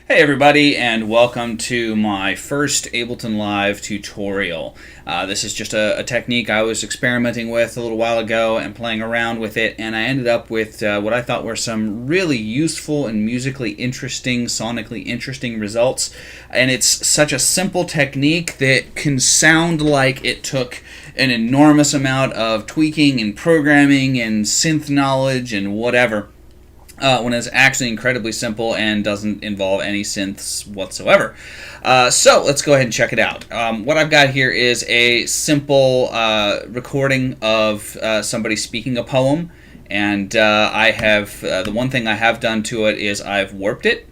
Hey everybody, and welcome to my first Ableton Live tutorial. This is just a technique I was experimenting with a little while ago and playing around with it, and I ended up with what I thought were some really useful and musically interesting, sonically interesting results. And it's such a simple technique that can sound like it took an enormous amount of tweaking and programming and synth knowledge and whatever. When it's actually incredibly simple and doesn't involve any synths whatsoever. So let's go ahead and check it out. What I've got here is a simple recording of somebody speaking a poem, and I have the one thing I have done to it is I've warped it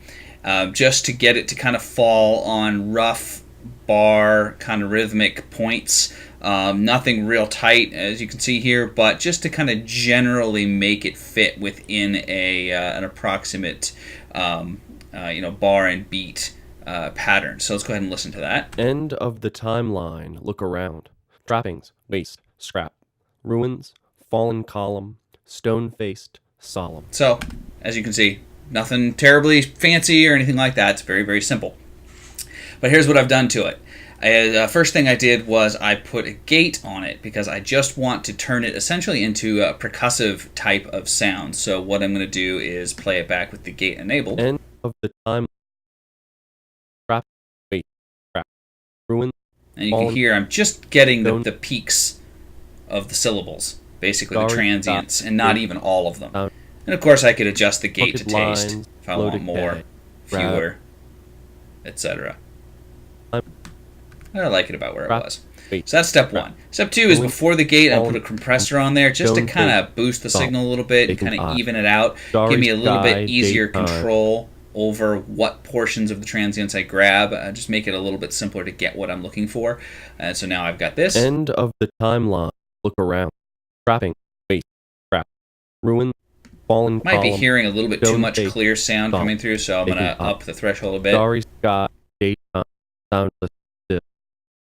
just to get it to kind of fall on rough bar kind of rhythmic points. Nothing real tight, as you can see here, but just to kind of generally make it fit within an approximate, bar and beat pattern. So let's go ahead and listen to that. End of the timeline, look around. Trappings, waste, scrap. Ruins, fallen column, stone-faced, solemn. So, as you can see, nothing terribly fancy or anything like that. It's very, very simple. But here's what I've done to it. First thing I did was I put a gate on it because I just want to turn it essentially into a percussive type of sound. So what I'm going to do is play it back with the gate enabled. End of the time. Trap, wait, trap. Ruin. And you can hear I'm just getting the peaks of the syllables, basically the transients, and not even all of them. And of course I could adjust the gate to taste if I want more, fewer, etc. I like it about where it was. So that's step one. Step two is before the gate, I put a compressor on there just to kind of boost the signal a little bit and kind of even it out. Give me a little bit easier control over what portions of the transients I grab. Just make it a little bit simpler to get what I'm looking for. And so now I've got this. End of the timeline. Look around. Trapping. Wait. Trap. Ruin. Fallen Might column, be hearing a little bit too much clear sound coming through, so I'm going to up the threshold a bit. Starry sky. Daytime. Soundless.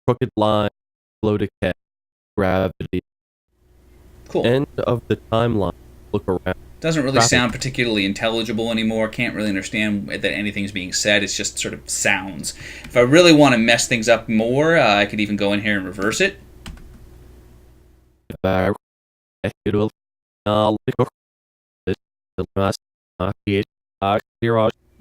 Crooked line, slow decay, gravity. Cool. End of the timeline. Look around. Doesn't really sound particularly intelligible anymore. Can't really understand that anything's being said. It's just sort of sounds. If I really want to mess things up more, I could even go in here and reverse it.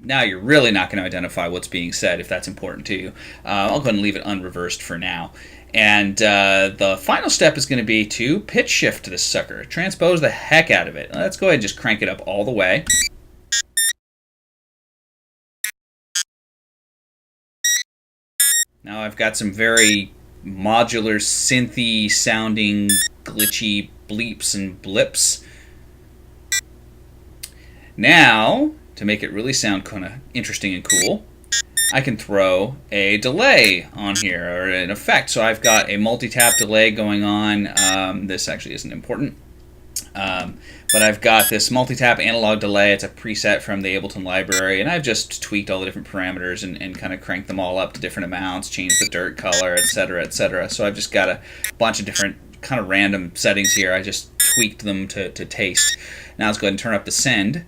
Now you're really not going to identify what's being said if that's important to you. I'll go ahead and leave it unreversed for now. And the final step is going to be to pitch shift this sucker. Transpose the heck out of it. Let's go ahead and just crank it up all the way. Now I've got some very modular, synthy sounding, glitchy bleeps and blips. Now, to make it really sound kind of interesting and cool, I can throw a delay on here, or an effect. So I've got a multi-tap delay going on. This actually isn't important. But I've got this multi-tap analog delay. It's a preset from the Ableton library, and I've just tweaked all the different parameters and kind of cranked them all up to different amounts, changed the dirt color, etc., etc. So I've just got a bunch of different kind of random settings here. I just tweaked them to taste. Now let's go ahead and turn up the send.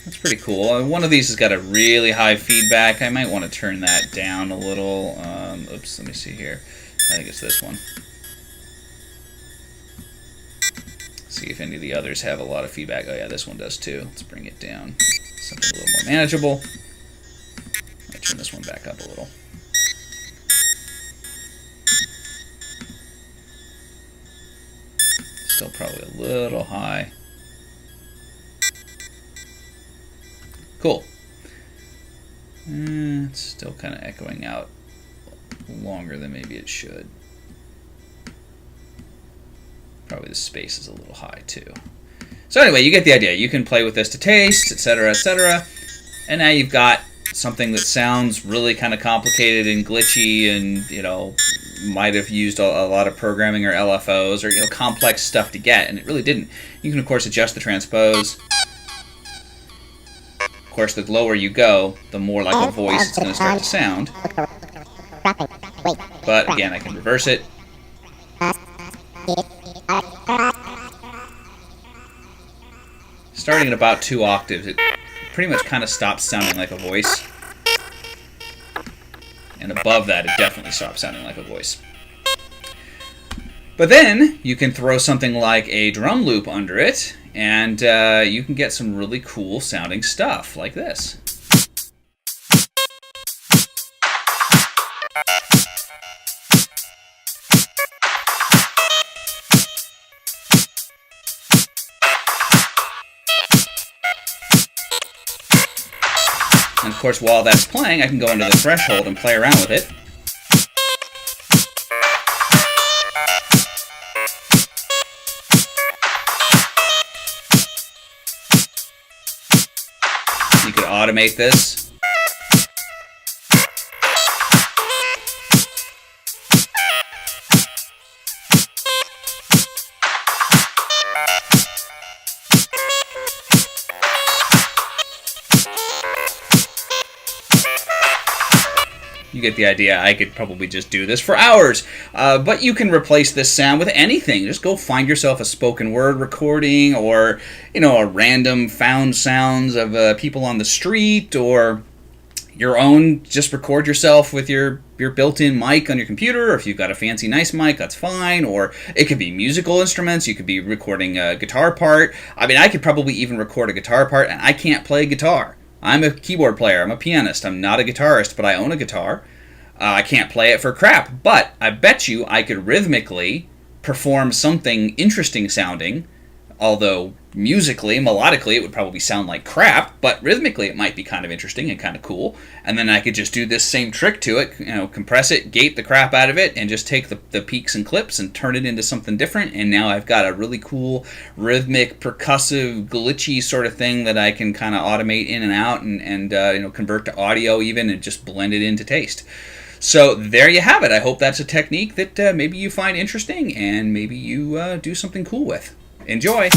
That's pretty cool. One of these has got a really high feedback. I might want to turn that down a little. Oops, let me see here. I think it's this one. See if any of the others have a lot of feedback. Oh yeah, this one does too. Let's bring it down. Something a little more manageable. I'll turn this one back up a little. Still probably a little high. Cool. It's still kind of echoing out longer than maybe it should. Probably the space is a little high too. So anyway, you get the idea. You can play with this to taste, etc., etc. And now you've got something that sounds really kind of complicated and glitchy, and might have used a lot of programming or LFOs or complex stuff to get, and it really didn't. You can of course adjust the transpose. Of course, the lower you go, the more like a voice it's going to start to sound. But again, I can reverse it. Starting at about 2 octaves, it pretty much kind of stops sounding like a voice. And above that, it definitely stops sounding like a voice. But then you can throw something like a drum loop under it, and you can get some really cool sounding stuff like this. And of course, while that's playing, I can go into the threshold and play around with it. You could automate this. You get the idea. I could probably just do this for hours. But you can replace this sound with anything. Just go find yourself a spoken word recording, or, a random found sounds of people on the street, or your own. Just record yourself with your built-in mic on your computer, or if you've got a fancy nice mic, that's fine. Or it could be musical instruments. You could be recording a guitar part. I mean, I could probably even record a guitar part, and I can't play guitar. I'm a keyboard player. I'm a pianist. I'm not a guitarist, but I own a guitar. I can't play it for crap, but I bet you I could rhythmically perform something interesting sounding, although musically, melodically, it would probably sound like crap, but rhythmically it might be kind of interesting and kind of cool. And then I could just do this same trick to it, compress it, gate the crap out of it, and just take the peaks and clips and turn it into something different. And now I've got a really cool, rhythmic, percussive, glitchy sort of thing that I can kind of automate in and out and convert to audio even, and just blend it into taste. So there you have it. I hope that's a technique that maybe you find interesting and maybe you do something cool with. Enjoy!